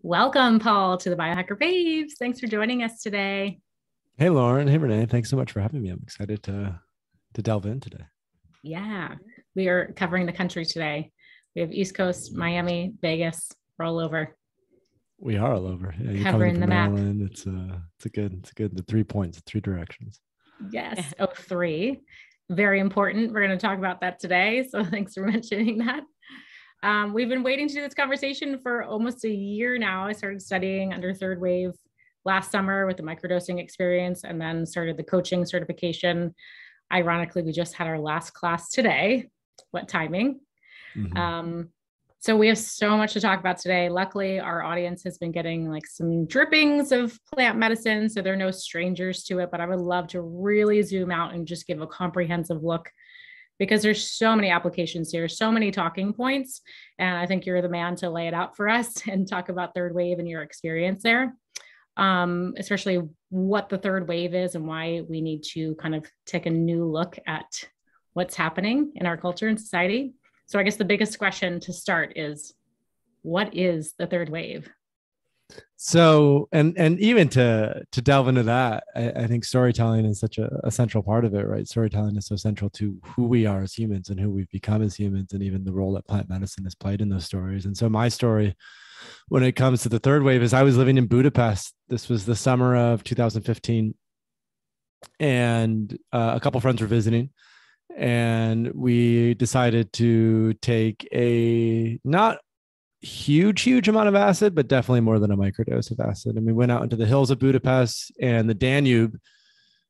Welcome, Paul, to the Biohacker Babes. Thanks for joining us today. Hey, Lauren. Hey, Renee. Thanks so much for having me. I'm excited to delve in today. Yeah, we are covering the country today. We have East Coast, Miami, Vegas, we're all over. We are all over. Yeah, you're coming Covering from the map. Maryland. It's good. The 3 points, 3 directions. Yes. Oh, 3. Very important. We're going to talk about that today. So thanks for mentioning that. We've been waiting to do this conversation for almost a year now. I started studying under third wave last summer with the microdosing experience and then started the coaching certification. Ironically, we just had our last class today. What timing? Mm-hmm. So we have so much to talk about today. Luckily, our audience has been getting like some drippings of plant medicine, so they're no strangers to it, but I would love to really zoom out and just give a comprehensive look because there's so many applications here, so many talking points. And I think you're the man to lay it out for us and talk about third wave and your experience there, especially what the third wave is and why we need to kind of take a new look at what's happening in our culture and society. So I guess the biggest question to start is, what is the third wave? So, and even to delve into that, I think storytelling is such a central part of it, right? Storytelling is so central to who we are as humans and who we've become as humans, and even the role that plant medicine has played in those stories. And so my story, when it comes to the third wave, is I was living in Budapest. This was the summer of 2015, and a couple friends were visiting. And we decided to take a not huge amount of acid, but definitely more than a microdose of acid. And we went out into the hills of Budapest, and the Danube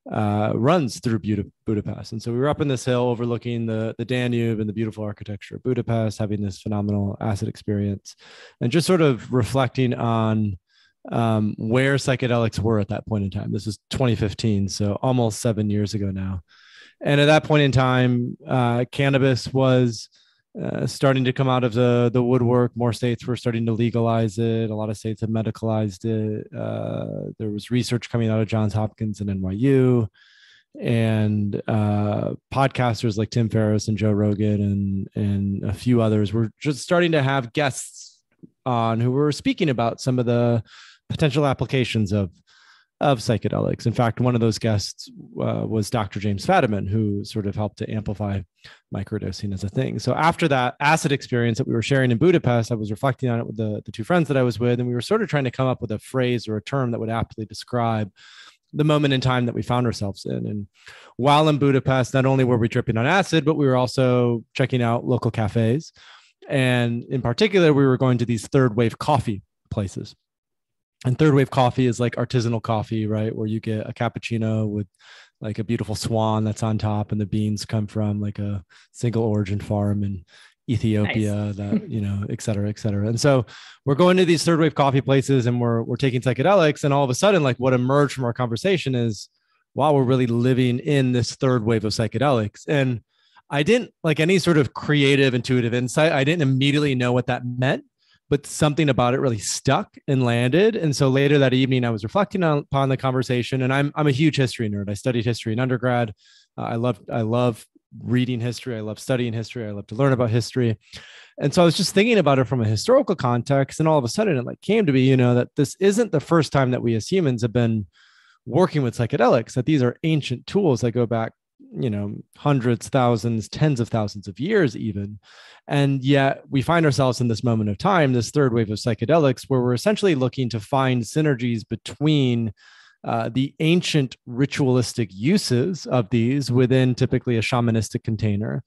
runs through Budapest. And so we were up in this hill overlooking the Danube and the beautiful architecture of Budapest, having this phenomenal acid experience, and just sort of reflecting on where psychedelics were at that point in time. This was 2015, so almost 7 years ago now. And at that point in time, cannabis was starting to come out of the woodwork. More states were starting to legalize it. A lot of states had medicalized it. There was research coming out of Johns Hopkins and NYU, and podcasters like Tim Ferriss and Joe Rogan and a few others were just starting to have guests on who were speaking about some of the potential applications of psychedelics. In fact, one of those guests was Dr. James Fadiman, who sort of helped to amplify microdosing as a thing. So after that acid experience that we were sharing in Budapest, I was reflecting on it with the 2 friends that I was with, and we were sort of trying to come up with a phrase or a term that would aptly describe the moment in time that we found ourselves in. And while in Budapest, not only were we tripping on acid, but we were also checking out local cafes. And in particular, we were going to these third wave coffee places. And third wave coffee is like artisanal coffee, right? Where you get a cappuccino with like a beautiful swan that's on top, and the beans come from like a single origin farm in Ethiopia, nice. That, et cetera, et cetera. And so we're going to these third wave coffee places, and we're taking psychedelics. And all of a sudden, like what emerged from our conversation is, wow, we're really living in this third wave of psychedelics. And I didn't, like any sort of creative, intuitive insight, I didn't immediately know what that meant, but something about it really stuck and landed. And so later that evening, I was reflecting upon the conversation, and I'm a huge history nerd. I studied history in undergrad. I love reading history. I love studying history. I love to learn about history. And so I was just thinking about it from a historical context. And all of a sudden it like came to me, that this isn't the first time that we as humans have been working with psychedelics, that these are ancient tools that go back, hundreds, thousands, tens of thousands of years even. And yet we find ourselves in this moment of time, this third wave of psychedelics, where we're essentially looking to find synergies between the ancient ritualistic uses of these within typically a shamanistic container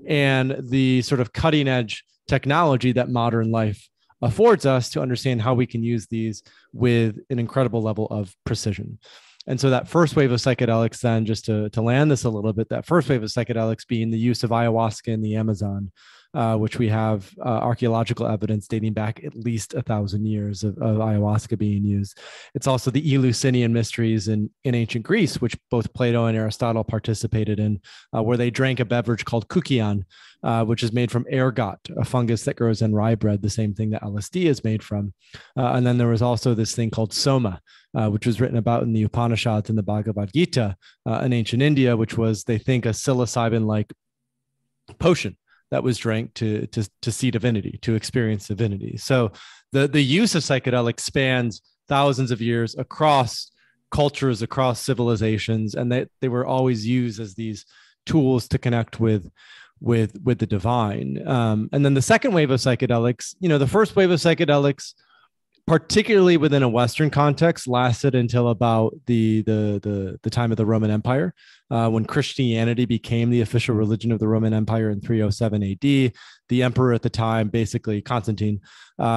and the sort of cutting edge technology that modern life affords us to understand how we can use these with an incredible level of precision. And so that first wave of psychedelics, then just to land this a little bit, that first wave of psychedelics being the use of ayahuasca in the Amazon, which we have archaeological evidence dating back at least 1,000 years of ayahuasca being used. It's also the Eleusinian mysteries in ancient Greece, which both Plato and Aristotle participated in, where they drank a beverage called koukian, which is made from ergot, a fungus that grows in rye bread, the same thing that LSD is made from. And then there was also this thing called soma, which was written about in the Upanishads and the Bhagavad Gita in ancient India, which was, they think, a psilocybin-like potion that was drank to see divinity, to experience divinity. So the use of psychedelics spans thousands of years across cultures, across civilizations, and they were always used as these tools to connect with the divine. And then the second wave of psychedelics, the first wave of psychedelics, particularly within a Western context, lasted until about the time of the Roman Empire, when Christianity became the official religion of the Roman Empire in 307 AD. The emperor at the time, basically Constantine,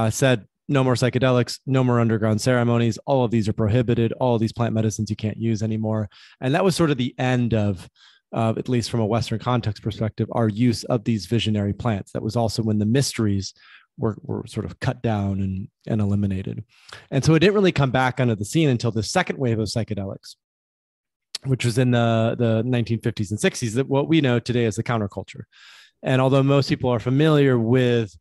said, no more psychedelics, no more underground ceremonies. All of these are prohibited. All of these plant medicines you can't use anymore. And that was sort of the end of at least from a Western context perspective, our use of these visionary plants. That was also when the mysteries were sort of cut down and eliminated. And so it didn't really come back onto the scene until the second wave of psychedelics, which was in the 1950s and 60s, that what we know today as the counterculture. And although most people are familiar with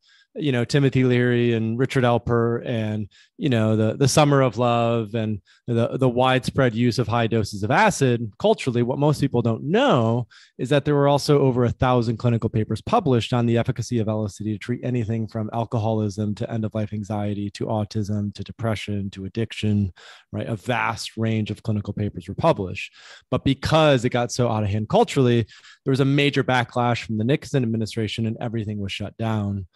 Timothy Leary and Richard Alpert and, the Summer of Love and the widespread use of high doses of acid culturally, what most people don't know is that there were also over 1,000 clinical papers published on the efficacy of LSD to treat anything from alcoholism to end-of-life anxiety to autism to depression to addiction, right? A vast range of clinical papers were published. But because it got so out of hand culturally, there was a major backlash from the Nixon administration and everything was shut down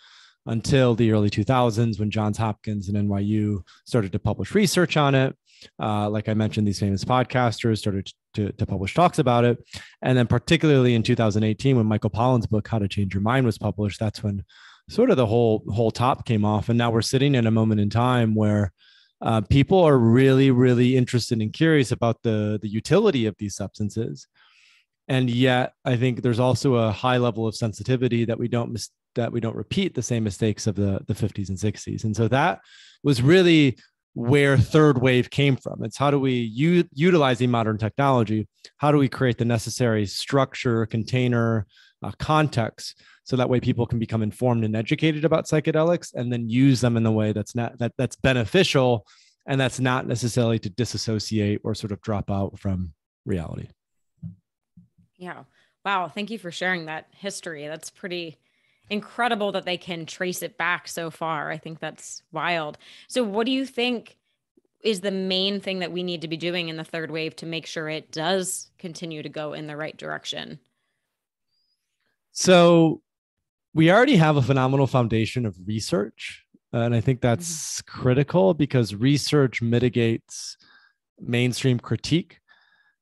until the early 2000s, when Johns Hopkins and NYU started to publish research on it. Like I mentioned, these famous podcasters started to publish talks about it. And then particularly in 2018, when Michael Pollan's book, How to Change Your Mind, was published, that's when sort of the whole top came off. And now we're sitting in a moment in time where people are really, really interested and curious about the utility of these substances. And yet I think there's also a high level of sensitivity that we don't repeat the same mistakes of the 50s and 60s. And so that was really where third wave came from. It's how do we, utilizing modern technology, how do we create the necessary structure, container, context, so that way people can become informed and educated about psychedelics and then use them in the way that's beneficial, and that's not necessarily to disassociate or sort of drop out from reality. Yeah. Wow. Thank you for sharing that history. That's pretty incredible that they can trace it back so far. I think that's wild. So what do you think is the main thing that we need to be doing in the third wave to make sure it does continue to go in the right direction? So we already have a phenomenal foundation of research. And I think that's critical because research mitigates mainstream critique,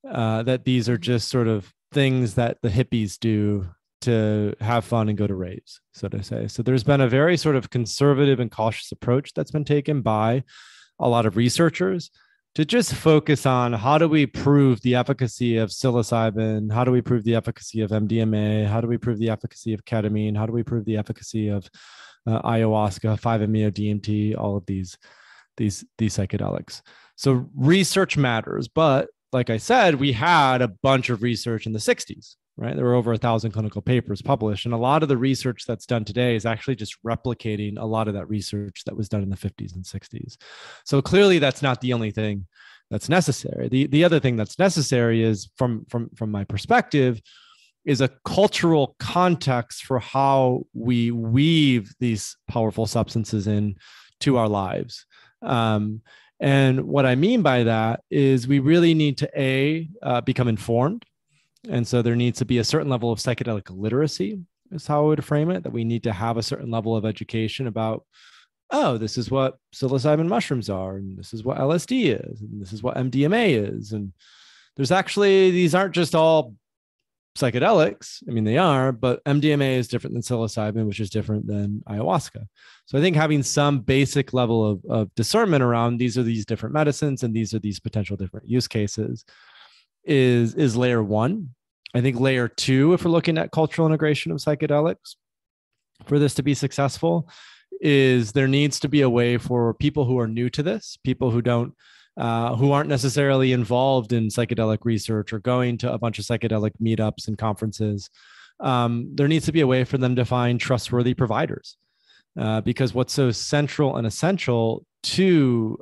that these are just sort of things that the hippies do to have fun and go to raves, so to say. So there's been a very sort of conservative and cautious approach that's been taken by a lot of researchers to just focus on how do we prove the efficacy of psilocybin? How do we prove the efficacy of MDMA? How do we prove the efficacy of ketamine? How do we prove the efficacy of ayahuasca, 5-MeO-DMT, all of these psychedelics? So research matters, but like I said, we had a bunch of research in the 60s, right? There were over 1,000 clinical papers published. And a lot of the research that's done today is actually just replicating a lot of that research that was done in the 50s and 60s. So clearly that's not the only thing that's necessary. The other thing that's necessary is, from my perspective, is a cultural context for how we weave these powerful substances into our lives. And what I mean by that is we really need to become informed. And so there needs to be a certain level of psychedelic literacy, is how I would frame it, that we need to have a certain level of education about, oh, this is what psilocybin mushrooms are, and this is what LSD is, and this is what MDMA is. And there's actually, these aren't just all psychedelics. I mean, they are, but MDMA is different than psilocybin, which is different than ayahuasca. So I think having some basic level of discernment around these are these different medicines and these are these potential different use cases is layer one. I think layer two, if we're looking at cultural integration of psychedelics, for this to be successful, is there needs to be a way for people who are new to this, people who aren't necessarily involved in psychedelic research or going to a bunch of psychedelic meetups and conferences. There needs to be a way for them to find trustworthy providers, because what's so central and essential to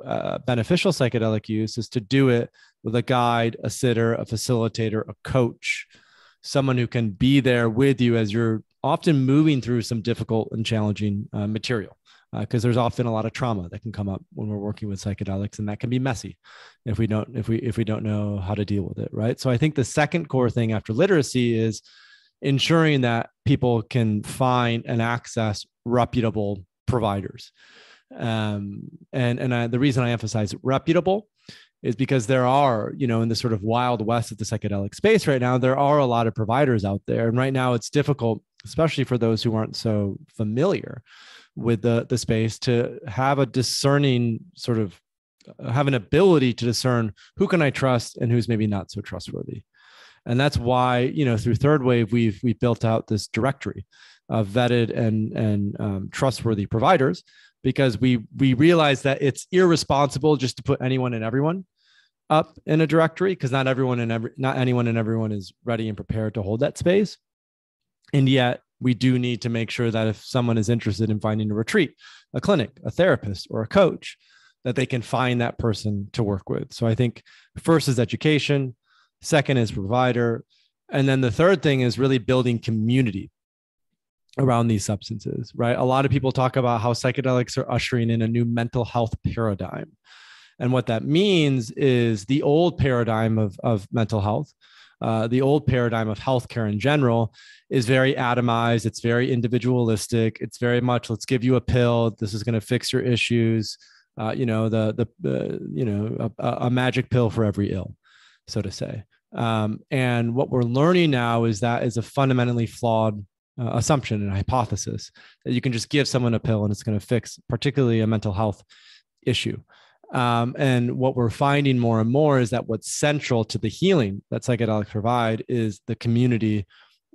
beneficial psychedelic use is to do it with a guide, a sitter, a facilitator, a coach, someone who can be there with you as you're often moving through some difficult and challenging material. Because there's often a lot of trauma that can come up when we're working with psychedelics, and that can be messy if we don't know how to deal with it, right? So I think the second core thing after literacy is ensuring that people can find and access reputable providers. The reason I emphasize reputable is because there are, in the sort of wild west of the psychedelic space right now, there are a lot of providers out there, and right now it's difficult, especially for those who aren't so familiar with the space, to have a discerning sort of have an ability to discern who can I trust and who's maybe not so trustworthy. And that's why, through Third Wave, we've built out this directory of vetted and trustworthy providers, because we realize that it's irresponsible just to put anyone and everyone up in a directory, because not anyone and everyone is ready and prepared to hold that space. And yet we do need to make sure that if someone is interested in finding a retreat, a clinic, a therapist, or a coach, that they can find that person to work with. So I think first is education, second is provider, and then the third thing is really building community around these substances, right? A lot of people talk about how psychedelics are ushering in a new mental health paradigm. And what that means is the old paradigm of mental health, the old paradigm of healthcare in general, is very atomized. It's very individualistic. It's very much, let's give you a pill. This is going to fix your issues. A magic pill for every ill, so to say. And what we're learning now is that is a fundamentally flawed assumption and hypothesis, that you can just give someone a pill and it's going to fix particularly a mental health issue. And what we're finding more and more is that what's central to the healing that psychedelics provide is the community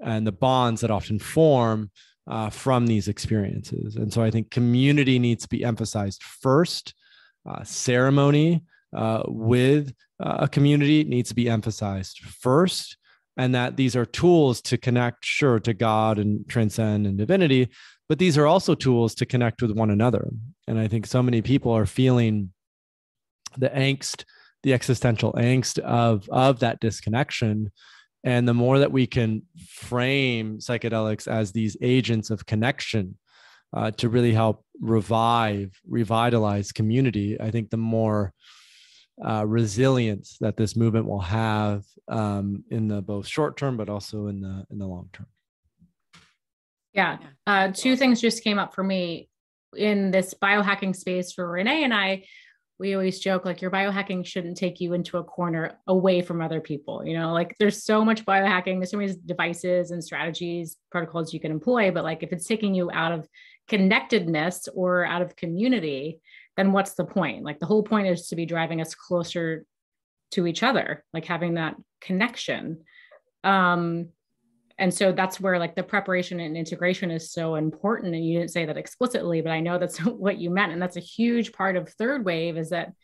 and the bonds that often form from these experiences. And so I think community needs to be emphasized first. Ceremony with a community needs to be emphasized first. And that these are tools to connect, sure, to God and transcend and divinity, but these are also tools to connect with one another. And I think so many people are feeling the angst, the existential angst of that disconnection. And the more that we can frame psychedelics as these agents of connection to really help revitalize community, I think the more resilience that this movement will have in the both short term, but also in the long term. Yeah. Two things just came up for me in this biohacking space for Renee and I. We always joke, like, your biohacking shouldn't take you into a corner away from other people. Like, there's so much biohacking, there's so many devices and strategies, protocols you can employ, but like, if it's taking you out of connectedness or out of community, then what's the point? Like, the whole point is to be driving us closer to each other, like having that connection. And so that's where like the preparation and integration is so important. And you didn't say that explicitly, but I know that's what you meant. And that's a huge part of Third Wave, is that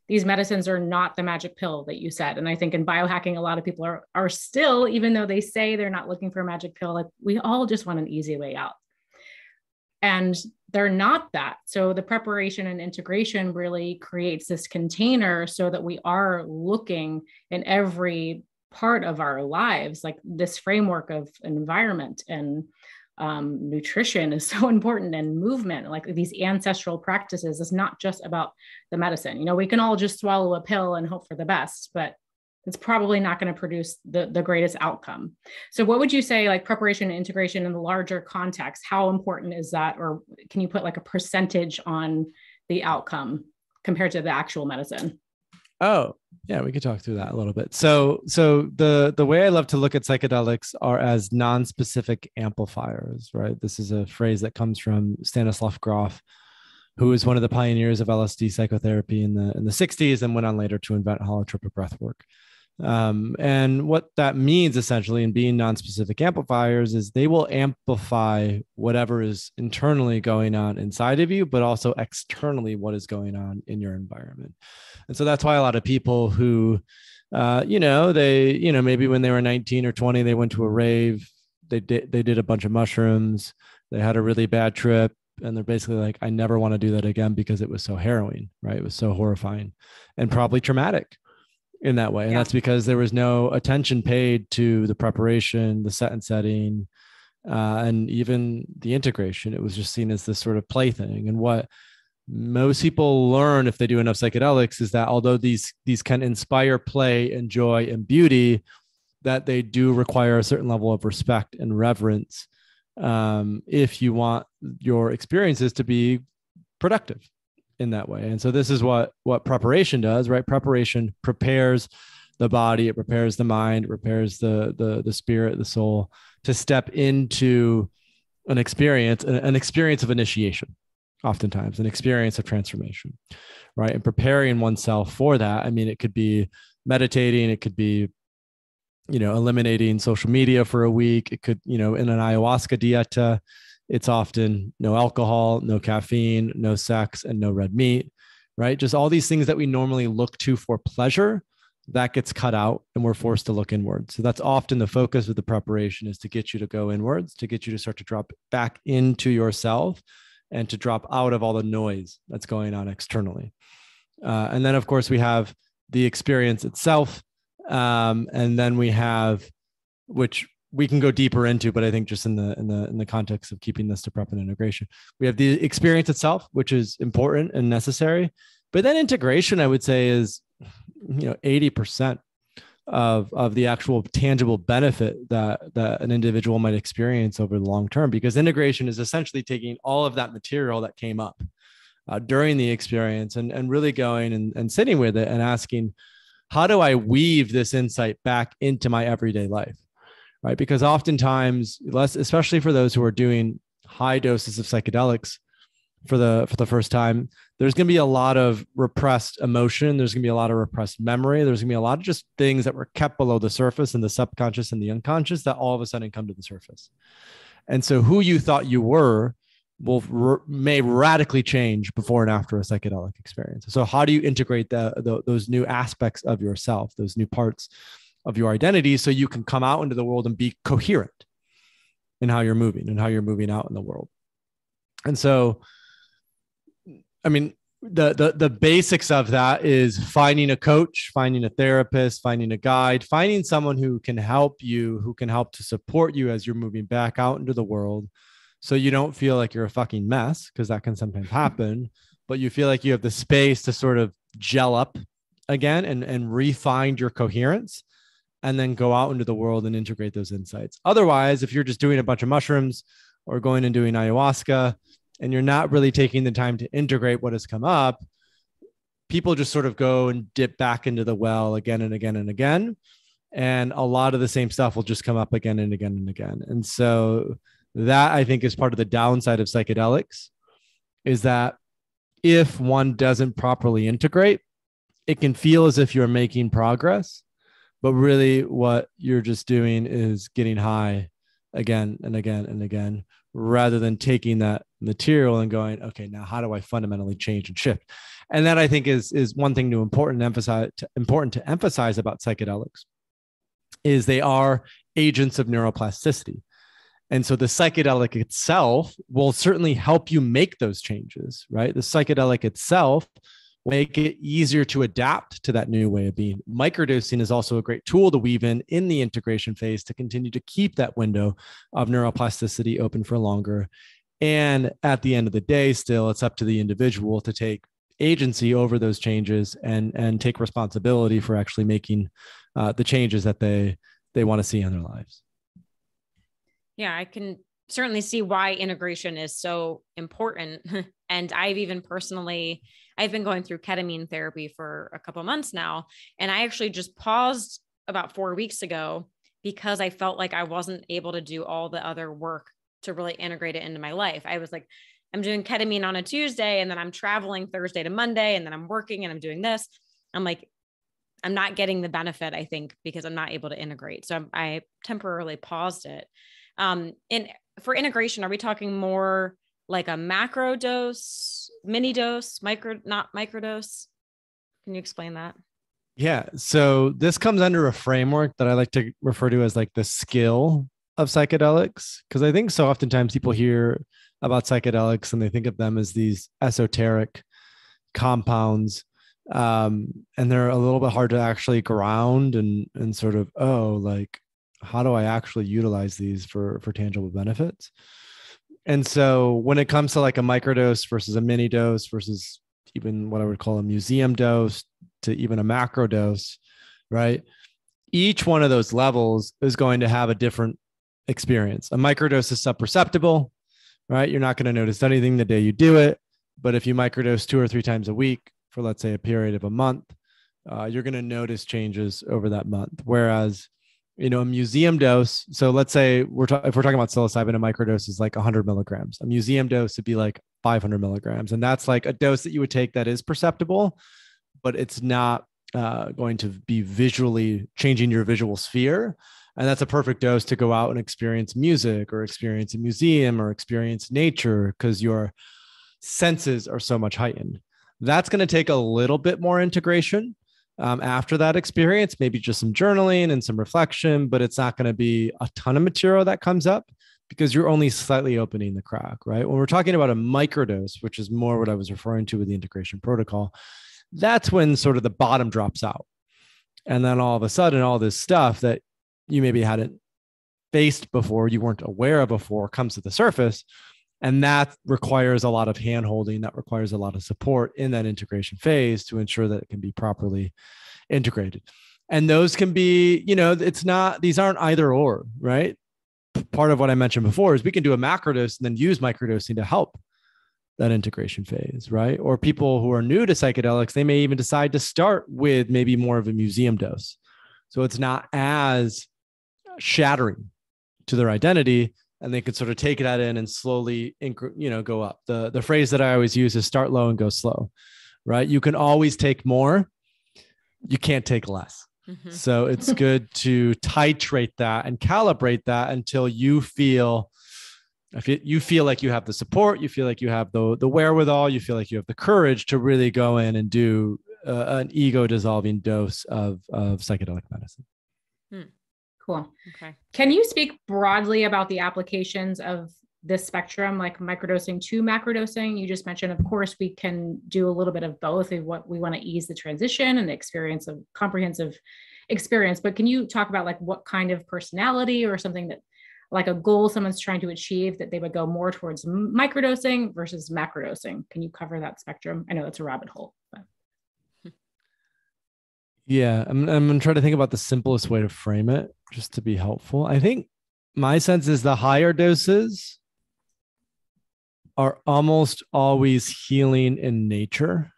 these medicines are not the magic pill that you said. And I think in biohacking, a lot of people are still, even though they say they're not looking for a magic pill, like, we all just want an easy way out. And they're not that. So the preparation and integration really creates this container so that we are looking in every part of our lives, like this framework of environment and nutrition is so important, and movement, like these ancestral practices, is not just about the medicine. We can all just swallow a pill and hope for the best, but it's probably not going to produce the greatest outcome. So what would you say, like, preparation and integration in the larger context, how important is that? Or can you put like a percentage on the outcome compared to the actual medicine? Oh, yeah, we could talk through that a little bit. So the way I love to look at psychedelics are as non-specific amplifiers, right? This is a phrase that comes from Stanislav Grof, who is one of the pioneers of LSD psychotherapy in the 60s and went on later to invent holotropic breath work. And what that means essentially in being non-specific amplifiers is they will amplify whatever is internally going on inside of you, but also externally what is going on in your environment. And so that's why a lot of people who, maybe when they were 19 or 20, they went to a rave, they did a bunch of mushrooms, they had a really bad trip, and they're basically like, I never want to do that again because it was so harrowing, right? It was so horrifying and probably traumatic. in that way. And that's because there was no attention paid to the preparation, the set and setting, and even the integration. It was just seen as this sort of plaything. And what most people learn if they do enough psychedelics is that although these can inspire play and joy and beauty, that they do require a certain level of respect and reverence if you want your experiences to be productive in that way. And so this is what preparation does, right? Preparation prepares the body, it prepares the mind, it prepares the spirit, the soul to step into an experience of initiation, oftentimes an experience of transformation, right? And preparing oneself for that. I mean, it could be meditating, it could be, eliminating social media for a week. It could, in an ayahuasca dieta, it's often no alcohol, no caffeine, no sex, and no red meat, right? Just all these things that we normally look to for pleasure, that gets cut out and we're forced to look inward. So that's often the focus of the preparation, is to get you to go inwards, to get you to start to drop back into yourself and to drop out of all the noise that's going on externally. And then, of course, we have the experience itself. And then we have, which we can go deeper into, but I think just in the context of keeping this to prep and integration, we have the experience itself, which is important and necessary. But then integration, I would say, is 80% of the actual tangible benefit that an individual might experience over the long term, because integration is essentially taking all of that material that came up during the experience and really going and sitting with it and asking, how do I weave this insight back into my everyday life? Right? Because oftentimes, especially for those who are doing high doses of psychedelics for the first time, there's going to be a lot of repressed emotion. There's going to be a lot of repressed memory. There's going to be a lot of just things that were kept below the surface in the subconscious and the unconscious that all of a sudden come to the surface. And so who you thought you were may radically change before and after a psychedelic experience. So how do you integrate those new aspects of yourself, those new parts of your identity, so you can come out into the world and be coherent in how you're moving and how you're moving out in the world? And so, I mean, the basics of that is finding a coach, finding a therapist, finding a guide, finding someone who can help you, who can help to support you as you're moving back out into the world. So you don't feel like you're a fucking mess, because that can sometimes happen, but you feel like you have the space to sort of gel up again and refine your coherence, and then go out into the world and integrate those insights. Otherwise, if you're just doing a bunch of mushrooms or going and doing ayahuasca and you're not really taking the time to integrate what has come up, people just sort of go and dip back into the well again and again and again. And a lot of the same stuff will just come up again and again and again. And so that, I think, is part of the downside of psychedelics, is that if one doesn't properly integrate, it can feel as if you're making progress, but really what you're just doing is getting high again and again and again, rather than taking that material and going, okay, now how do I fundamentally change and shift? And that, I think, is one thing important to emphasize about psychedelics, is they are agents of neuroplasticity. And so the psychedelic itself will certainly help you make those changes, right? The psychedelic itself will make it easier to adapt to that new way of being. Microdosing is also a great tool to weave in the integration phase to continue to keep that window of neuroplasticity open for longer. And at the end of the day, still, it's up to the individual to take agency over those changes and take responsibility for actually making the changes that they want to see in their lives. Yeah, I can certainly see why integration is so important. And I've been going through ketamine therapy for a couple of months now. And I actually just paused about 4 weeks ago because I felt like I wasn't able to do all the other work to really integrate it into my life. I was like, I'm doing ketamine on a Tuesday, and then I'm traveling Thursday to Monday, and then I'm working and I'm doing this. I'm like, I'm not getting the benefit, I think, because I'm not able to integrate. So I temporarily paused it. And for integration, are we talking more like a macro dose, mini dose, not microdose? Can you explain that? Yeah. So this comes under a framework that I like to refer to as like the skill of psychedelics, because I think so oftentimes people hear about psychedelics and they think of them as these esoteric compounds And they're a little bit hard to actually ground and sort of, oh, like, how do I actually utilize these for tangible benefits? And so when it comes to like a microdose versus a mini dose versus even what I would call a museum dose to even a macro dose, right? Each one of those levels is going to have a different experience. A microdose is subperceptible, right? You're not going to notice anything the day you do it. But if you microdose 2 or 3 times a week for, let's say, a period of a month, you're going to notice changes over that month. Whereas, a museum dose. So let's say if we're talking about psilocybin, a microdose is like 100 milligrams. A museum dose would be like 500 milligrams. And that's like a dose that you would take that is perceptible, but it's not going to be visually changing your visual sphere. And that's a perfect dose to go out and experience music or experience a museum or experience nature because your senses are so much heightened. That's going to take a little bit more integration after that experience, maybe just some journaling and some reflection, but it's not going to be a ton of material that comes up because you're only slightly opening the crack, right? When we're talking about a microdose, which is more what I was referring to with the integration protocol, that's when sort of the bottom drops out. And then all of a sudden, all this stuff that you maybe hadn't faced before, you weren't aware of before, comes to the surface. And that requires a lot of hand-holding, that requires a lot of support in that integration phase to ensure that it can be properly integrated. And those can be, these aren't either or, right? Part of what I mentioned before is we can do a macrodose and then use microdosing to help that integration phase, right? Or people who are new to psychedelics, they may even decide to start with maybe more of a museum dose. So it's not as shattering to their identity, and they could sort of take that in and slowly, go up. The phrase that I always use is start low and go slow, right? You can always take more. You can't take less. Mm-hmm. So it's good to titrate that and calibrate that until you feel like you have the support, you feel like you have the wherewithal, you feel like you have the courage to really go in and do an ego dissolving dose of psychedelic medicine. Cool. Okay. Can you speak broadly about the applications of this spectrum, like microdosing to macrodosing? You just mentioned, of course, we can do a little bit of both. We want to ease the transition and the experience of comprehensive experience. But can you talk about like what kind of personality or something that like a goal someone's trying to achieve that they would go more towards microdosing versus macrodosing? Can you cover that spectrum? I know that's a rabbit hole, but. Yeah, I'm going to try to think about the simplest way to frame it just to be helpful. I think my sense is the higher doses are almost always healing in nature.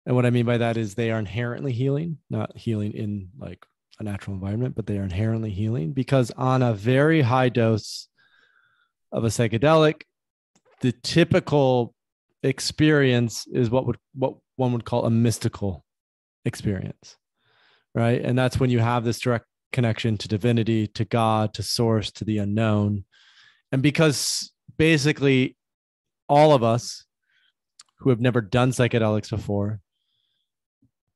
And what I mean by that is they are inherently healing, not healing in like a natural environment, but they are inherently healing because on a very high dose of a psychedelic, the typical experience is what one would call a mystical experience, right? And that's when you have this direct connection to divinity, to God, to source, to the unknown. And because basically all of us who have never done psychedelics before,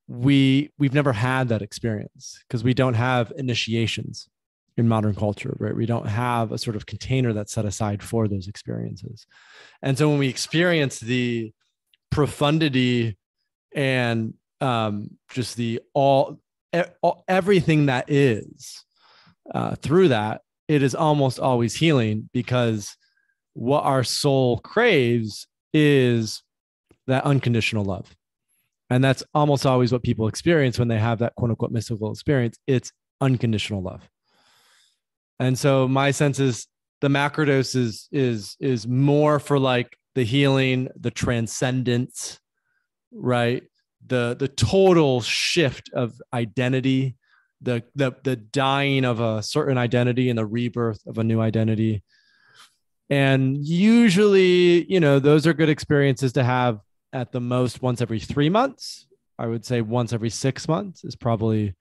we've never had that experience because we don't have initiations in modern culture, right? We don't have a sort of container that's set aside for those experiences. And so when we experience the profundity and just everything that is through that, it is almost always healing because what our soul craves is that unconditional love. And that's almost always what people experience when they have that quote unquote mystical experience. It's unconditional love. And so my sense is the macrodose is more for like the healing, the transcendence, right? The total shift of identity, the dying of a certain identity and the rebirth of a new identity. And usually, those are good experiences to have at the most once every 3 months. I would say once every 6 months is probably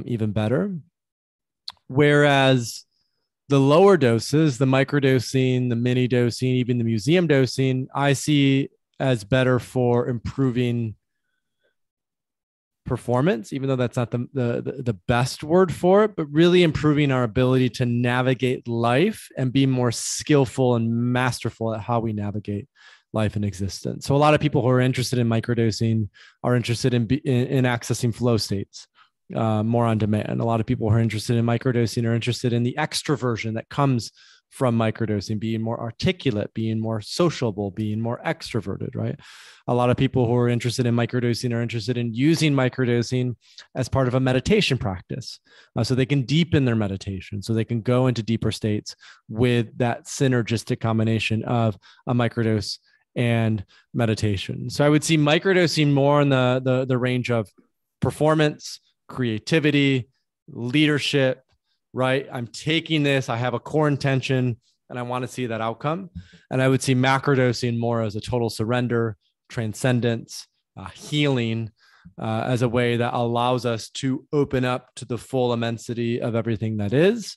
even better. Whereas the lower doses, the microdosing, the mini dosing, even the museum dosing, I see as better for improving performance, even though that's not the best word for it, but really improving our ability to navigate life and be more skillful and masterful at how we navigate life and existence. So a lot of people who are interested in microdosing are interested in accessing flow states, more on demand. A lot of people who are interested in microdosing are interested in the extroversion that comes from microdosing, being more articulate, being more sociable, being more extroverted, right? A lot of people who are interested in microdosing are interested in using microdosing as part of a meditation practice. So they can deepen their meditation, so they can go into deeper states with that synergistic combination of a microdose and meditation. So I would see microdosing more in the range of performance, creativity, leadership, right? I'm taking this, I have a core intention, and I want to see that outcome. And I would see macrodosing more as a total surrender, transcendence, healing, as a way that allows us to open up to the full immensity of everything that is.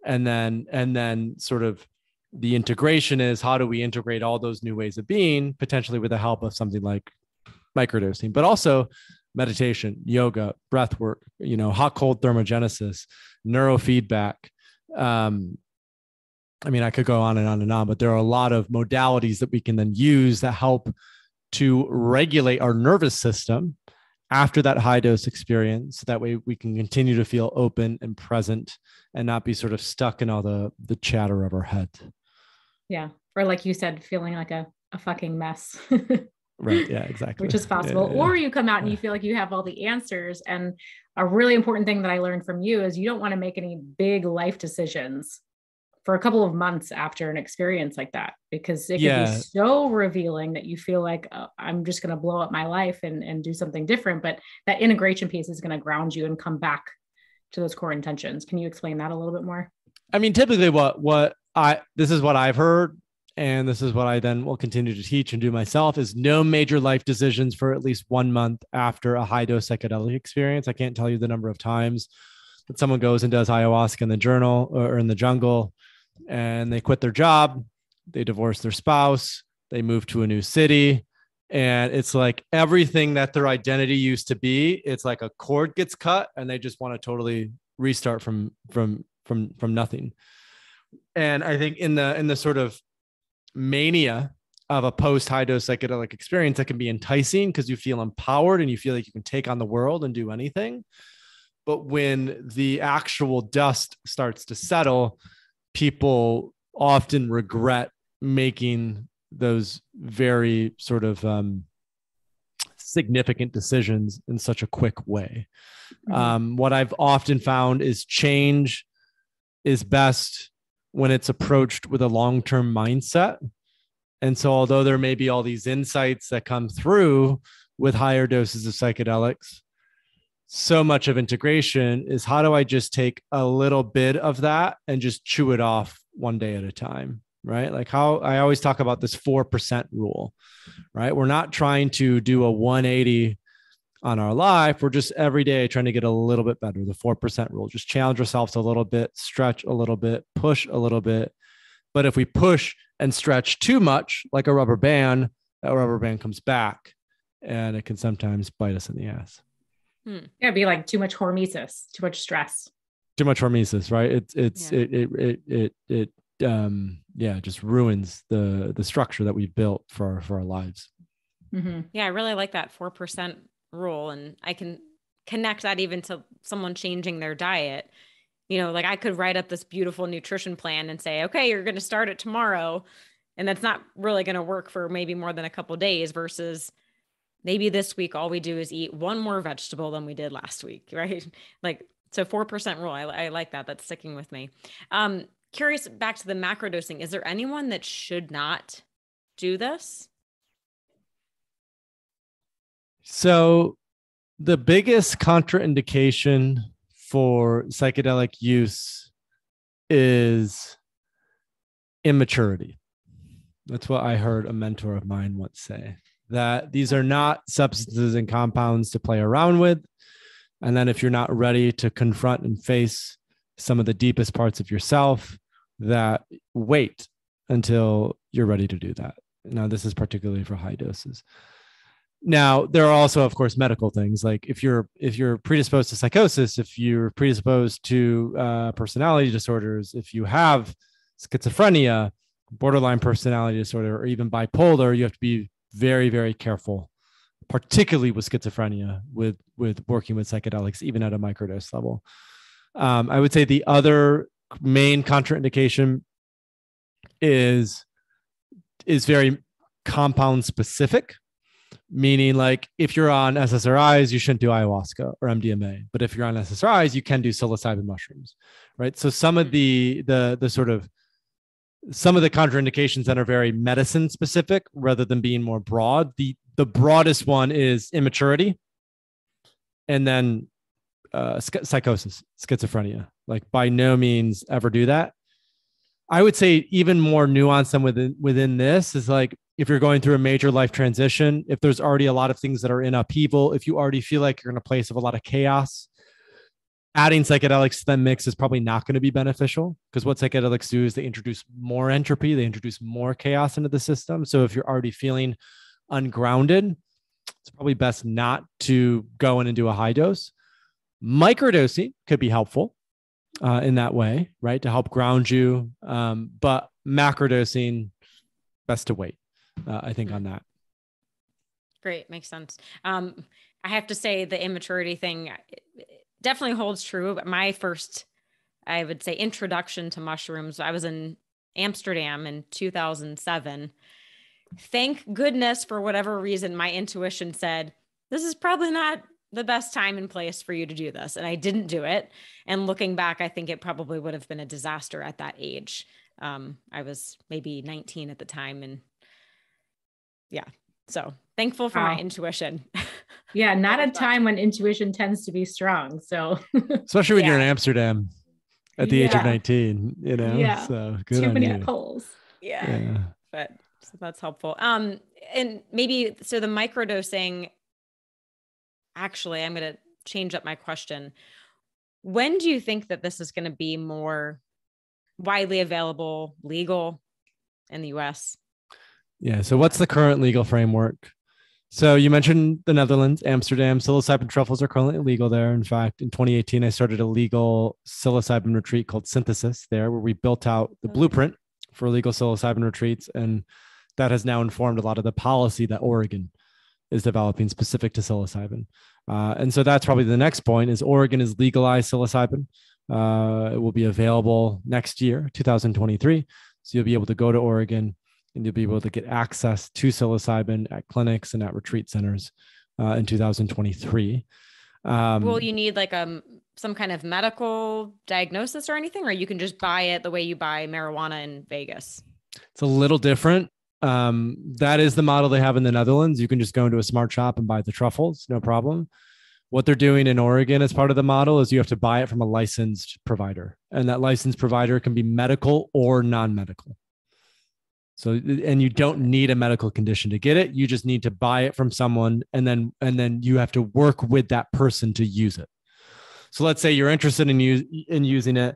And then sort of the integration is, how do we integrate all those new ways of being, potentially with the help of something like microdosing, but also meditation, yoga, breath work, hot cold thermogenesis, neurofeedback. I mean, I could go on and on and on, but there are a lot of modalities that we can then use that help to regulate our nervous system after that high dose experience. That way we can continue to feel open and present and not be sort of stuck in all the chatter of our head. Yeah. Or like you said, feeling like a fucking mess. Right. Yeah, exactly. Which is possible. Yeah. Or you come out and you feel like you have all the answers. And a really important thing that I learned from you is you don't want to make any big life decisions for a couple of months after an experience like that, because it can be so revealing that you feel like, oh, I'm just going to blow up my life and do something different. But that integration piece is going to ground you and come back to those core intentions. Can you explain that a little bit more? I mean, typically this is what I've heard, and this is what I then will continue to teach and do myself, is no major life decisions for at least 1 month after a high dose psychedelic experience. I can't tell you the number of times that someone goes and does ayahuasca in the journal or in the jungle, and they quit their job, they divorce their spouse, they move to a new city. And it's like everything that their identity used to be, it's like a cord gets cut and they just want to totally restart from nothing. And I think in the sort of mania of a post high dose psychedelic experience, that can be enticing because you feel empowered and you feel like you can take on the world and do anything. But when the actual dust starts to settle, people often regret making those very sort of significant decisions in such a quick way. Mm-hmm. What I've often found is change is best when it's approached with a long-term mindset. And so although there may be all these insights that come through with higher doses of psychedelics, so much of integration is, how do I just take a little bit of that and just chew it off one day at a time, right? Like how I always talk about this 4% rule, right? We're not trying to do a 180 on our life. We're just every day trying to get a little bit better. The 4% rule, just challenge ourselves a little bit, stretch a little bit, push a little bit. But if we push and stretch too much, like a rubber band, that rubber band comes back and it can sometimes bite us in the ass. Yeah, it'd be like too much hormesis, too much stress. Too much hormesis, right? It just ruins the structure that we've built for our lives. Mm-hmm. Yeah, I really like that 4% rule, and I can connect that even to someone changing their diet. Like I could write up this beautiful nutrition plan and say, okay, you're going to start it tomorrow, and that's not really going to work for maybe more than a couple of days, versus maybe this week all we do is eat one more vegetable than we did last week, right? Like, so 4% rule. I like that. That's sticking with me. Curious, back to the macrodosing. Is there anyone that should not do this? So the biggest contraindication for psychedelic use is immaturity. That's what I heard a mentor of mine once say, that these are not substances and compounds to play around with. And then if you're not ready to confront and face some of the deepest parts of yourself, that wait until you're ready to do that. Now, this is particularly for high doses. Now, there are also, of course, medical things, like if you're predisposed to psychosis, if you're predisposed to personality disorders, if you have schizophrenia, borderline personality disorder or even bipolar, you have to be very, very careful, particularly with schizophrenia, with working with psychedelics, even at a microdose level. I would say the other main contraindication is very compound specific, meaning like if you're on SSRIs, you shouldn't do ayahuasca or MDMA, but if you're on SSRIs, you can do psilocybin mushrooms, right? So some of the contraindications that are very medicine specific rather than being more broad. The broadest one is immaturity, and then psychosis, schizophrenia. Like by no means ever do that. I would say even more nuanced than within this is like if you're going through a major life transition, if there's already a lot of things that are in upheaval, if you already feel like you're in a place of a lot of chaos, adding psychedelics to that mix is probably not going to be beneficial, because what psychedelics do is they introduce more entropy, they introduce more chaos into the system. So if you're already feeling ungrounded, it's probably best not to go in and do a high dose. Microdosing could be helpful in that way, right? To help ground you. But macrodosing, best to wait, I think, on that. Great. Makes sense. I have to say the immaturity thing definitely holds true. But my first, I would say, introduction to mushrooms, I was in Amsterdam in 2007. Thank goodness, for whatever reason, my intuition said, this is probably not the best time and place for you to do this. And I didn't do it. And looking back, I think it probably would have been a disaster at that age. I was maybe 19 at the time. And yeah, so thankful for my intuition. Yeah, not a time when intuition tends to be strong. So especially when you're in Amsterdam at the age of 19, you know. Yeah. So good Too on many you. polls. Yeah. But so that's helpful. And maybe so the microdosing, actually, I'm going to change up my question. When do you think that this is going to be more widely available, legal in the US? Yeah. So what's the current legal framework? So you mentioned the Netherlands, Amsterdam. Psilocybin truffles are currently illegal there. In fact, in 2018, I started a legal psilocybin retreat called Synthesis there, where we built out the blueprint for legal psilocybin retreats. And that has now informed a lot of the policy that Oregon is developing specific to psilocybin. And so that's probably the next point is Oregon is legalized psilocybin. It will be available next year, 2023. So you'll be able to go to Oregon and you'll be able to get access to psilocybin at clinics and at retreat centers in 2023. Will you need like some kind of medical diagnosis or anything, or you can just buy it the way you buy marijuana in Vegas? It's a little different. That is the model they have in the Netherlands. You can just go into a smart shop and buy the truffles, no problem. What they're doing in Oregon as part of the model is you have to buy it from a licensed provider, and that licensed provider can be medical or non-medical. So, and you don't need a medical condition to get it. You just need to buy it from someone, and then you have to work with that person to use it. So let's say you're interested in using it,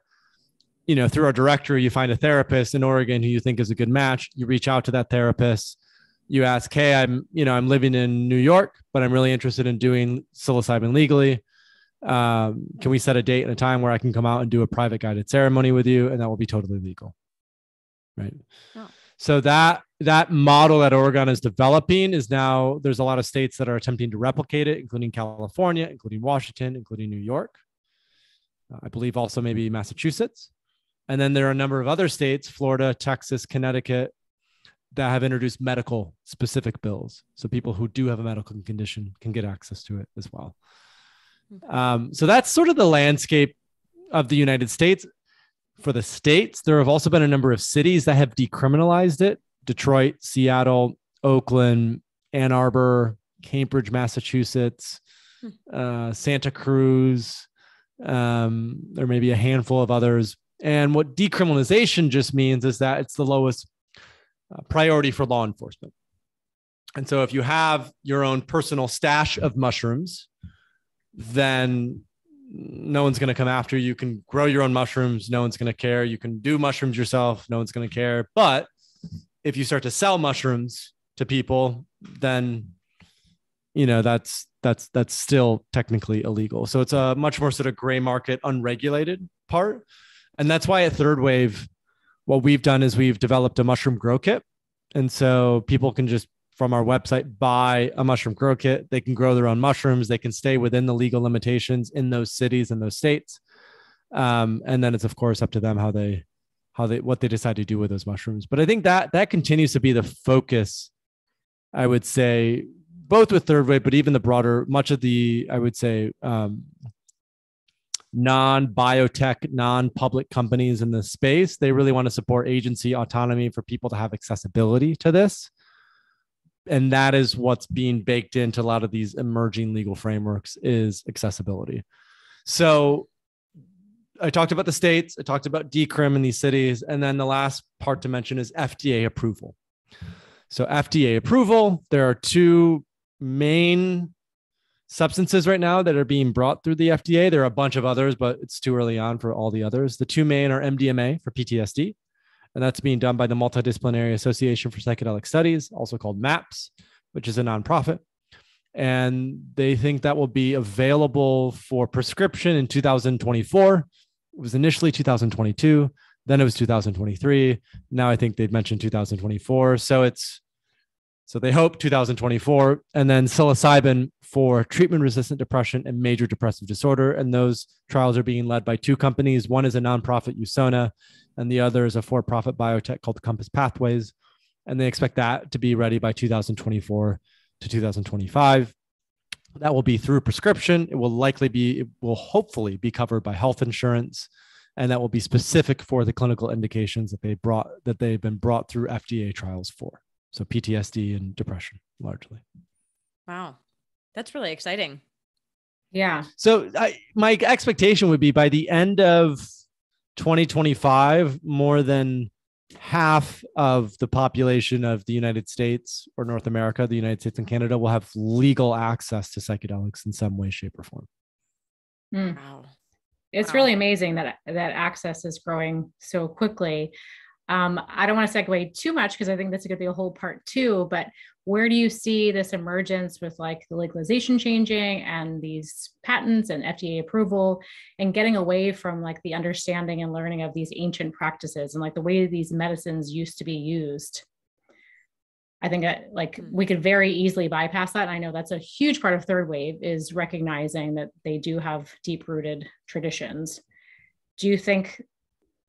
you know, through our directory, you find a therapist in Oregon who you think is a good match. You reach out to that therapist. You ask, hey, I'm living in New York, but I'm really interested in doing psilocybin legally. Can we set a date and a time where I can come out and do a private guided ceremony with you? And that will be totally legal. Right. Oh. So that model that Oregon is developing is now, there's a lot of states that are attempting to replicate it, including California, including Washington, including New York. I believe also maybe Massachusetts. And then there are a number of other states, Florida, Texas, Connecticut, that have introduced medical specific bills. So people who do have a medical condition can get access to it as well. So that's sort of the landscape of the United States. For the states, there have also been a number of cities that have decriminalized it. Detroit, Seattle, Oakland, Ann Arbor, Cambridge, Massachusetts, Santa Cruz. There may be a handful of others. And what decriminalization just means is that it's the lowest priority for law enforcement. And so if you have your own personal stash of mushrooms, then no one's going to come after you. You can grow your own mushrooms. No one's going to care. You can do mushrooms yourself. No one's going to care. But if you start to sell mushrooms to people, then, you know, that's still technically illegal. So it's a much more sort of gray market, unregulated part. And that's why at Third Wave, what we've done is we've developed a mushroom grow kit. And so people can just from our website buy a mushroom grow kit. They can grow their own mushrooms. They can stay within the legal limitations in those cities and those states. And then it's of course up to them what they decide to do with those mushrooms. But I think that continues to be the focus, I would say, both with third wave, but even the broader, much of the, I would say, non-biotech, non-public companies in this space. They really want to support agency autonomy for people to have accessibility to this. And that is what's being baked into a lot of these emerging legal frameworks is accessibility. So I talked about the states, I talked about decrim in these cities, and then the last part to mention is FDA approval. So FDA approval, there are two main substances right now that are being brought through the FDA. There are a bunch of others, but it's too early on for all the others. The two main are MDMA for PTSD, and that's being done by the Multidisciplinary Association for Psychedelic Studies, also called MAPS, which is a nonprofit. And they think that will be available for prescription in 2024. It was initially 2022, then it was 2023. Now I think they've mentioned 2024. So they hope 2024. And then psilocybin for treatment-resistant depression and major depressive disorder. And those trials are being led by two companies. One is a nonprofit, USONA, and the other is a for-profit biotech called Compass Pathways. And they expect that to be ready by 2024 to 2025. That will be through prescription. It will hopefully be covered by health insurance. And that will be specific for the clinical indications that they've been brought through FDA trials for. So PTSD and depression largely. Wow. That's really exciting. Yeah. So my expectation would be by the end of 2025, more than half of the population of the United States or North America, the United States and Canada will have legal access to psychedelics in some way, shape, or form. Wow. It's really amazing that access is growing so quickly. I don't want to segue too much because I think that's going to be a whole part two, but where do you see this emergence with like the legalization changing and these patents and FDA approval and getting away from like the understanding and learning of these ancient practices and like the way these medicines used to be used? I think we could very easily bypass that. And I know that's a huge part of third wave is recognizing that they do have deep rooted traditions.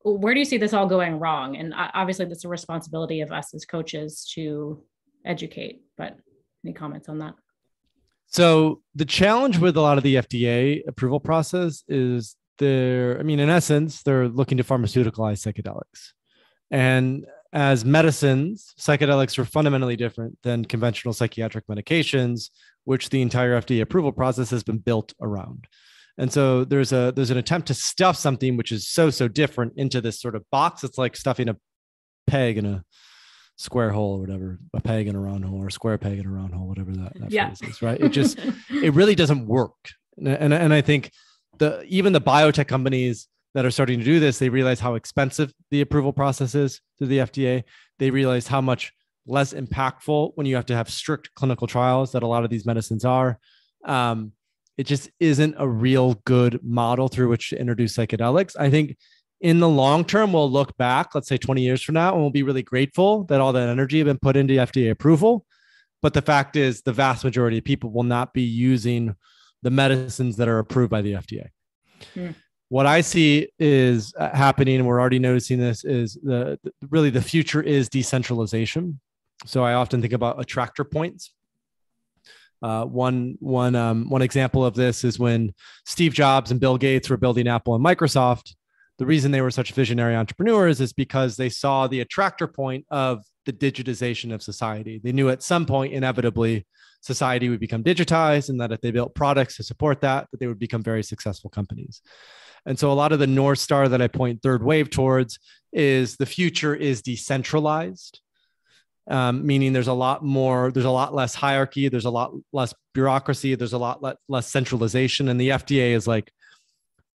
Where do you see this all going wrong? And obviously that's a responsibility of us as coaches to educate, but any comments on that? So the challenge with a lot of the FDA approval process is in essence, they're looking to pharmaceuticalize psychedelics. And as medicines, psychedelics are fundamentally different than conventional psychiatric medications, which the entire FDA approval process has been built around. And so there's an attempt to stuff something which is so different into this sort of box. It's like stuffing a peg in a square hole or whatever, a peg in a round hole or a square peg in a round hole, whatever that phrase is, right? It really doesn't work. And I think even the biotech companies that are starting to do this, they realize how expensive the approval process is to the FDA. They realize how much less impactful when you have to have strict clinical trials that a lot of these medicines are. It just isn't a real good model through which to introduce psychedelics. I think in the long term, we'll look back, let's say 20 years from now, and we'll be really grateful that all that energy had been put into FDA approval. But the fact is the vast majority of people will not be using the medicines that are approved by the FDA. What I see is happening, and we're already noticing this, is really the future is decentralization. So I often think about attractor points. One example of this is when Steve Jobs and Bill Gates were building Apple and Microsoft. The reason they were such visionary entrepreneurs is because they saw the attractor point of the digitization of society. They knew at some point, inevitably, society would become digitized, and that if they built products to support that they would become very successful companies. And so a lot of the North Star that I point third wave towards is the future is decentralized. Meaning there's a lot less hierarchy, there's a lot less bureaucracy, there's a lot less centralization. And the FDA is like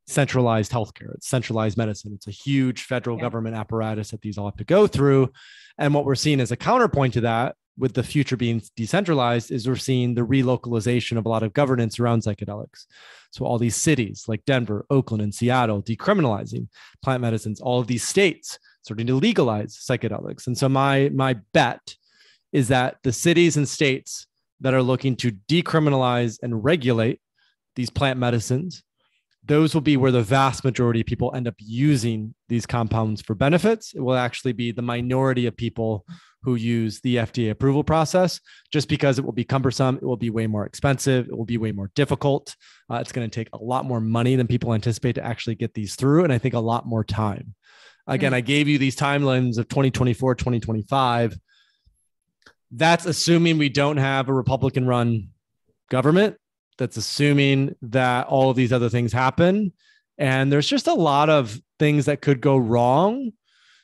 centralized healthcare, it's centralized medicine. It's a huge federal government apparatus that these all have to go through. And what we're seeing as a counterpoint to that, with the future being decentralized, is we're seeing the relocalization of a lot of governance around psychedelics. So all these cities like Denver, Oakland, and Seattle decriminalizing plant medicines, all of these states starting to legalize psychedelics. And so my bet is that the cities and states that are looking to decriminalize and regulate these plant medicines, those will be where the vast majority of people end up using these compounds for benefits. It will actually be the minority of people who use the FDA approval process, just because it will be cumbersome. It will be way more expensive. It will be way more difficult. It's going to take a lot more money than people anticipate to actually get these through. And I think a lot more time. Again, I gave you these timelines of 2024, 2025. That's assuming we don't have a Republican run government. That's assuming that all of these other things happen. And there's just a lot of things that could go wrong,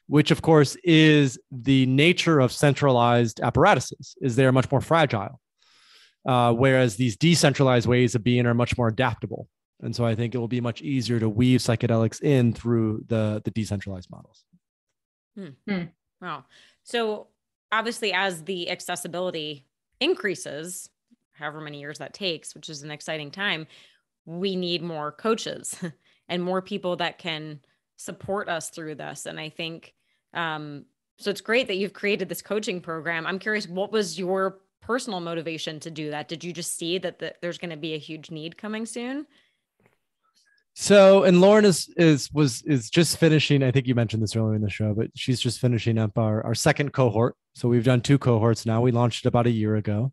which of course is the nature of centralized apparatuses, is they're much more fragile. Whereas these decentralized ways of being are much more adaptable. And so I think it will be much easier to weave psychedelics in through the decentralized models. Wow. So obviously, as the accessibility increases, however many years that takes, which is an exciting time, we need more coaches and more people that can support us through this. And I think, so it's great that you've created this coaching program. I'm curious, what was your personal motivation to do that? Did you just see that there's going to be a huge need coming soon? So, and Lauren is just finishing, I think you mentioned this earlier in the show, but she's just finishing up our second cohort. So we've done 2 cohorts now. We launched it about a year ago.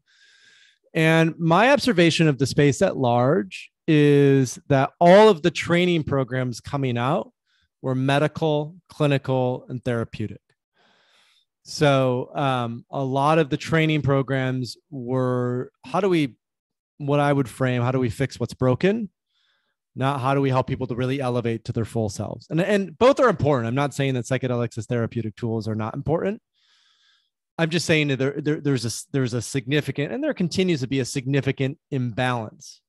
And my observation of the space at large is that all of the training programs coming out were medical, clinical, and therapeutic. So a lot of the training programs were, how do we fix what's broken? Not how do we help people to really elevate to their full selves? And both are important. I'm not saying that psychedelics as therapeutic tools are not important. I'm just saying that there's a significant, and there continues to be a significant imbalance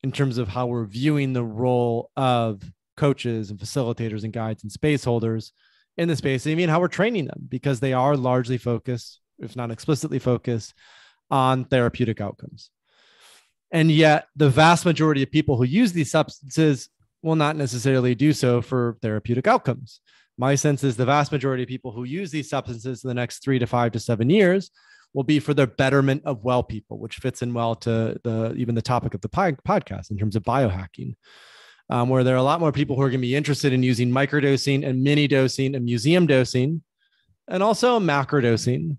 in terms of how we're viewing the role of coaches and facilitators and guides and space holders in the space, and even how we're training them, because they are largely focused, if not explicitly focused, on therapeutic outcomes. And yet the vast majority of people who use these substances will not necessarily do so for therapeutic outcomes. My sense is the vast majority of people who use these substances in the next 3 to 5 to 7 years will be for the betterment of well people, which fits in well to even the topic of the podcast in terms of biohacking, where there are a lot more people who are going to be interested in using microdosing and mini dosing and museum dosing, and also macrodosing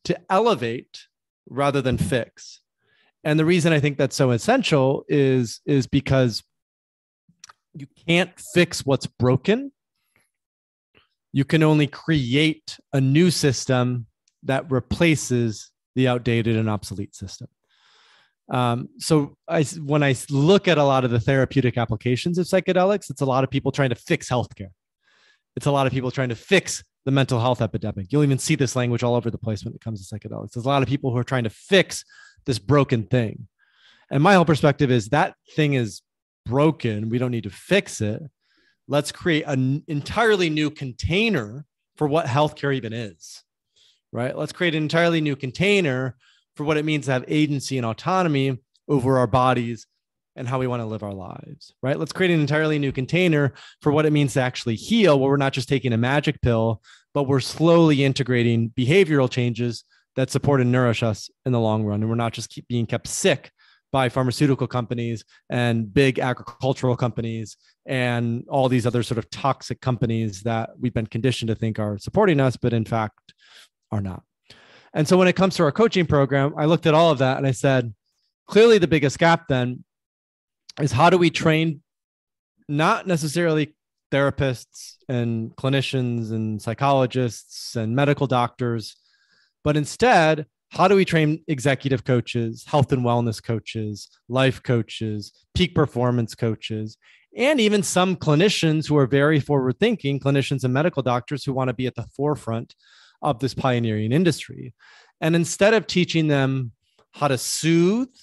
to elevate rather than fix. And the reason I think that's so essential is because you can't fix what's broken. You can only create a new system that replaces the outdated and obsolete system. So when I look at a lot of the therapeutic applications of psychedelics, it's a lot of people trying to fix healthcare. It's a lot of people trying to fix the mental health epidemic. You'll even see this language all over the place when it comes to psychedelics. There's a lot of people who are trying to fix this broken thing. And my whole perspective is that thing is broken. We don't need to fix it. Let's create an entirely new container for what healthcare even is, right? Let's create an entirely new container for what it means to have agency and autonomy over our bodies and how we want to live our lives, right? Let's create an entirely new container for what it means to actually heal, where we're not just taking a magic pill, but we're slowly integrating behavioral changes that support and nourish us in the long run. And we're not just being kept sick by pharmaceutical companies and big agricultural companies and all these other sort of toxic companies that we've been conditioned to think are supporting us, but in fact are not. And so when it comes to our coaching program, I looked at all of that and I said, clearly the biggest gap then is how do we train not necessarily therapists and clinicians and psychologists and medical doctors, but instead, how do we train executive coaches, health and wellness coaches, life coaches, peak performance coaches, and even some clinicians who are very forward-thinking, clinicians and medical doctors who want to be at the forefront of this pioneering industry. And instead of teaching them how to soothe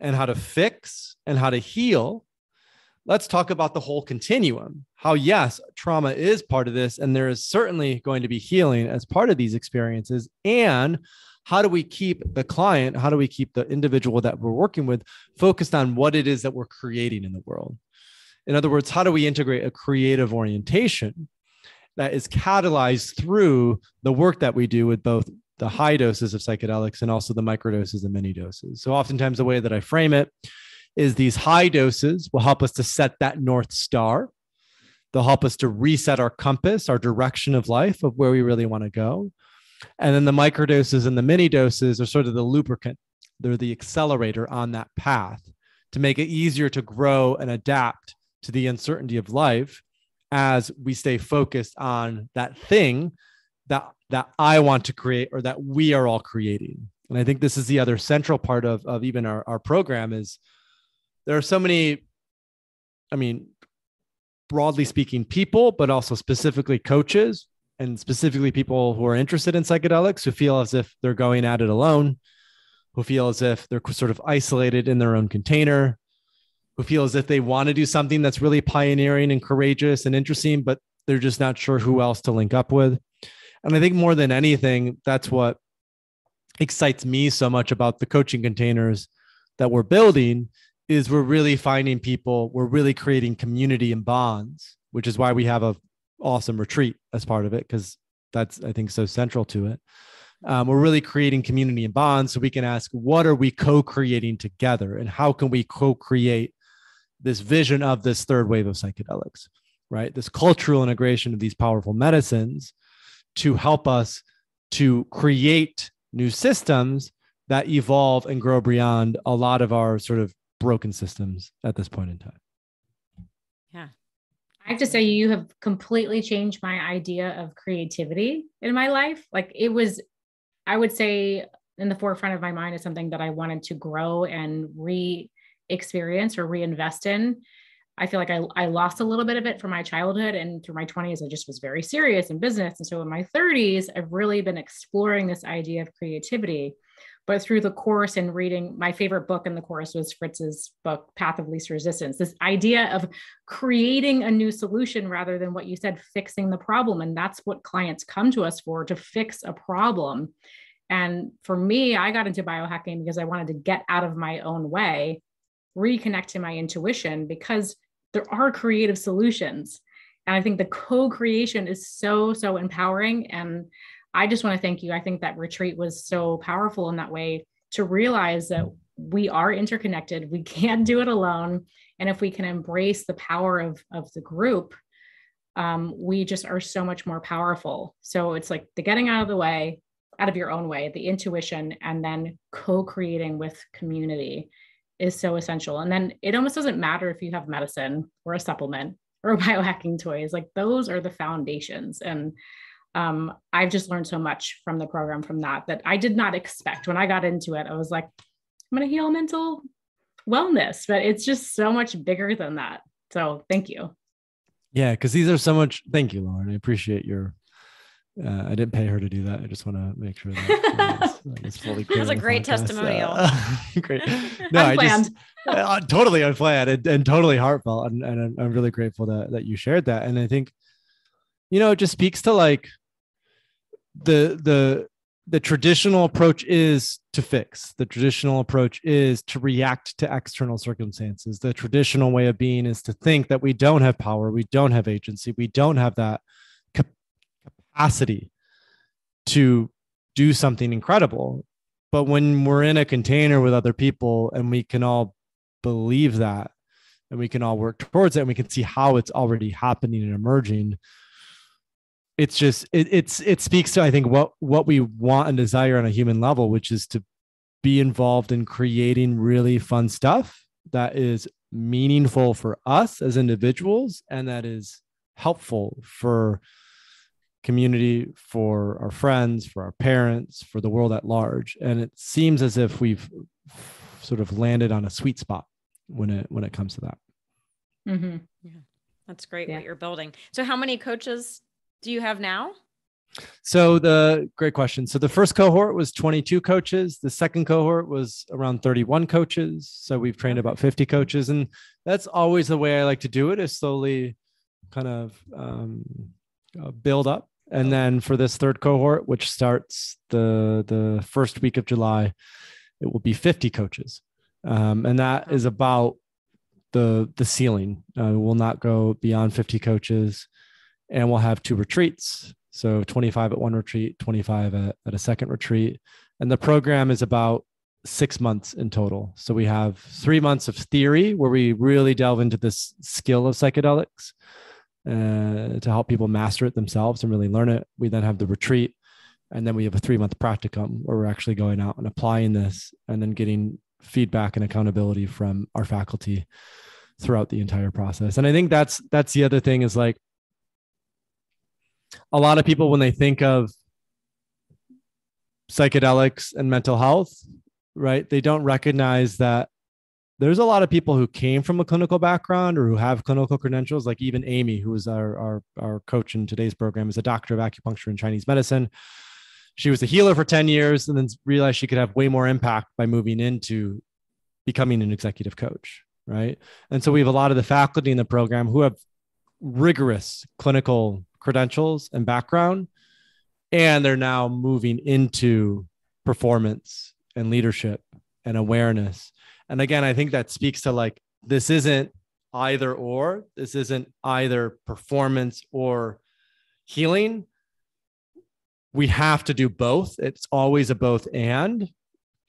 and how to fix and how to heal, let's talk about the whole continuum. How, yes, trauma is part of this, and there is certainly going to be healing as part of these experiences. And how do we keep the client, how do we keep the individual that we're working with focused on what it is that we're creating in the world? In other words, how do we integrate a creative orientation? that is catalyzed through the work that we do with both the high doses of psychedelics and also the microdoses and mini doses. So oftentimes the way that I frame it is these high doses will help us to set that North Star. They'll help us to reset our compass, our direction of life, of where we really want to go. And then the microdoses and the mini doses are sort of the lubricant. They're the accelerator on that path to make it easier to grow and adapt to the uncertainty of life as we stay focused on that thing that I want to create, or that we are all creating. And I think this is the other central part of even our program is there are so many, I mean, broadly speaking, people, but also specifically coaches and specifically people who are interested in psychedelics who feel as if they're going at it alone, who feel as if they're sort of isolated in their own container, who feel as if they want to do something that's really pioneering and courageous and interesting, but they're just not sure who else to link up with. And I think more than anything, that's what excites me so much about the coaching containers that we're building is we're really finding people, we're really creating community and bonds, which is why we have a awesome retreat as part of it, because that's, I think, so central to it. We're really creating community and bonds so we can ask, what are we co-creating together and how can we co-create this vision of this third wave of psychedelics, right? This cultural integration of these powerful medicines to help us to create new systems that evolve and grow beyond a lot of our sort of broken systems at this point in time. Yeah. I have to say, you have completely changed my idea of creativity in my life. Like it was, I would say, in the forefront of my mind is something that I wanted to grow and re-experience or reinvest in. I feel like I lost a little bit of it from my childhood, and through my 20s, I just was very serious in business. And so in my 30s, I've really been exploring this idea of creativity. But through the course and reading, my favorite book in the course was Fritz's book, Path of Least Resistance, this idea of creating a new solution rather than what you said, fixing the problem. And that's what clients come to us for, to fix a problem. And for me, I got into biohacking because I wanted to get out of my own way, reconnect to my intuition, because there are creative solutions. And I think the co-creation is so, so empowering. And I just want to thank you. I think that retreat was so powerful in that way, to realize that we are interconnected. We can't do it alone. And if we can embrace the power of the group, we just are so much more powerful. So it's like the getting out of the way, out of your own way, the intuition, and then co-creating with community is so essential. And then it almost doesn't matter if you have medicine or a supplement or biohacking toys, like those are the foundations. And I've just learned so much from the program from that I did not expect. When I got into it, I was like, I'm going to heal mental wellness, but it's just so much bigger than that. So thank you. Yeah, because these are so much. Thank you, Lauren. I appreciate your. I didn't pay her to do that. I just want to make sure that it's fully clear. That's a great testimonial. Great. No, Unplanned. I just totally unplanned and totally heartfelt, and I'm really grateful that you shared that. And I think, it just speaks to like the traditional approach is to fix. The traditional approach is to react to external circumstances. The traditional way of being is to think that we don't have power, we don't have agency, we don't have that capacity to do something incredible. But when we're in a container with other people and we can all believe that and we can all work towards it and we can see how it's already happening and emerging, it's just it speaks to, I think, what we want and desire on a human level, which is to be involved in creating really fun stuff that is meaningful for us as individuals and that is helpful for community, for our friends, for our parents, for the world at large. And it seems as if we've sort of landed on a sweet spot when it comes to that. Mm-hmm. Yeah, that's great what you're building. So how many coaches do you have now? So great question. So the first cohort was 22 coaches. The second cohort was around 31 coaches. So we've trained about 50 coaches. And that's always the way I like to do it, is slowly kind of build up. And then for this third cohort, which starts the first week of July, it will be 50 coaches. And that is about the ceiling. We'll not go beyond 50 coaches. And we'll have 2 retreats. So 25 at one retreat, 25 at a second retreat. And the program is about 6 months in total. So we have 3 months of theory where we really delve into this skill of psychedelics to help people master it themselves and really learn it. We then have the retreat. And then we have a 3-month practicum where we're actually going out and applying this and then getting feedback and accountability from our faculty throughout the entire process. And I think that's the other thing is like a lot of people, when they think of psychedelics and mental health, right, they don't recognize that there's a lot of people who came from a clinical background or who have clinical credentials, like even Amy, who is our coach in today's program, is a doctor of acupuncture and Chinese medicine. She was a healer for 10 years and then realized she could have way more impact by moving into becoming an executive coach, right? And so we have a lot of the faculty in the program who have rigorous clinical credentials and background, and they're now moving into performance and leadership and awareness. And again, I think that speaks to like, this isn't either or, this isn't either performance or healing. We have to do both. It's always a both and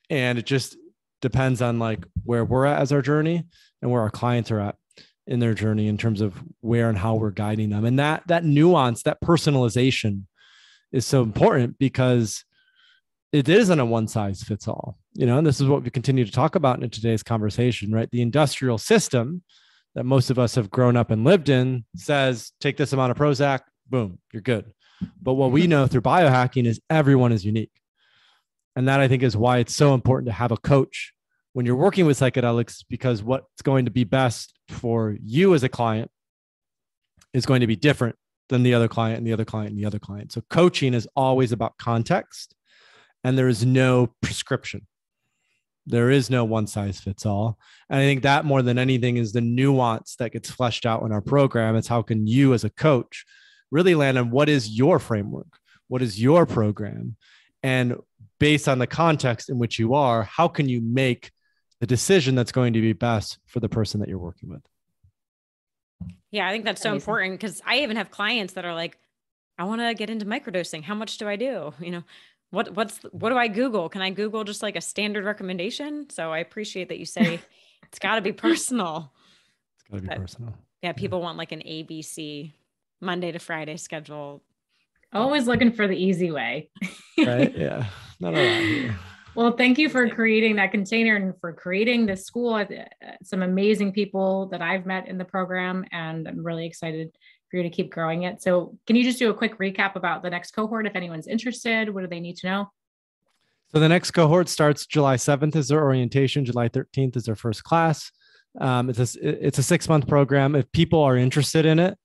it just depends on like where we're at as our journey and where our clients are at in their journey in terms of where and how we're guiding them. And that nuance, that personalization is so important because it isn't a one size fits all, you know, and this is what we continue to talk about in today's conversation, right? The industrial system that most of us have grown up and lived in says, take this amount of Prozac, boom, you're good. But what we know through biohacking is everyone is unique. And that I think is why it's so important to have a coach when you're working with psychedelics, because what's going to be best for you as a client is going to be different than the other client and the other client and the other client. So coaching is always about context and there is no prescription. There is no one size fits all. And I think that more than anything is the nuance that gets fleshed out in our program. It's how can you as a coach really land on what is your framework? What is your program? And based on the context in which you are, how can you make the decision that's going to be best for the person that you're working with? Yeah, I think that's so important because I even have clients that are like, I want to get into microdosing. How much do I do? You know, what do I Google? Can I Google just like a standard recommendation? So I appreciate that you say it's got to be personal. It's got to be personal. Yeah, people want like an ABC Monday to Friday schedule. Always looking for the easy way. Right? Yeah. Not a lot here. Well, thank you for creating that container and for creating this school. Some amazing people that I've met in the program, and I'm really excited for you to keep growing it. So can you just do a quick recap about the next cohort? If anyone's interested, what do they need to know? So the next cohort starts July 7th is their orientation. July 13th is their first class. It's a 6-month program. If people are interested in it,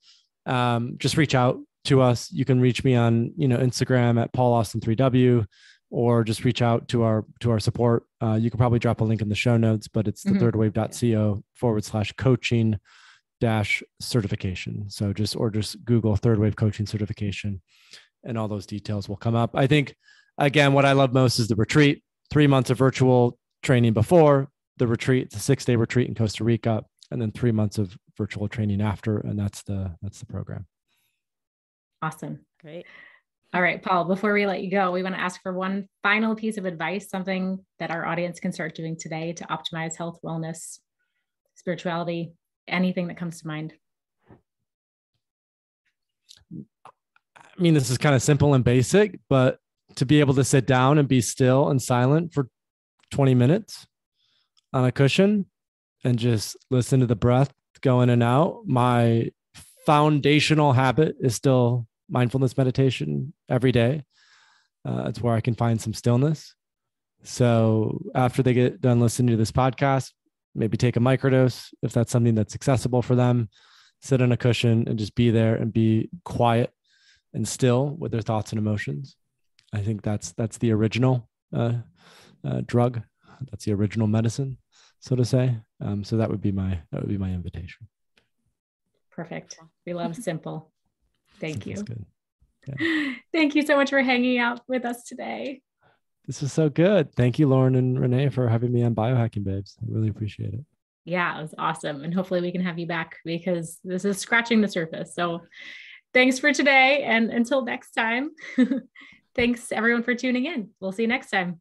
just reach out to us. You can reach me on, Instagram at PaulAustin3W, or just reach out to our support. You can probably drop a link in the show notes, but it's the thirdwave.co/coaching-certification. So just Google Third Wave Coaching Certification and all those details will come up. I think, again, what I love most is the retreat. 3 months of virtual training before the retreat. It's a 6-day retreat in Costa Rica, and then 3 months of virtual training after. And that's the program. Awesome. Great. All right, Paul, before we let you go, we want to ask for one final piece of advice, something that our audience can start doing today to optimize health, wellness, spirituality, anything that comes to mind. I mean, this is kind of simple and basic, but to be able to sit down and be still and silent for 20 minutes on a cushion and just listen to the breath go in and out. My foundational habit is still mindfulness meditation every day. It's where I can find some stillness. So after they get done listening to this podcast, maybe take a microdose if that's something that's accessible for them, sit on a cushion and just be there and be quiet and still with their thoughts and emotions. I think that's the original drug. That's the original medicine, so to say. So that would be my invitation. Perfect. We love simple. Thank you. Good. Yeah. Thank you so much for hanging out with us today. This was so good. Thank you, Lauren and Renee, for having me on Biohacking Babes. I really appreciate it. Yeah, it was awesome. And hopefully we can have you back because this is scratching the surface. So thanks for today. And until next time, thanks everyone for tuning in. We'll see you next time.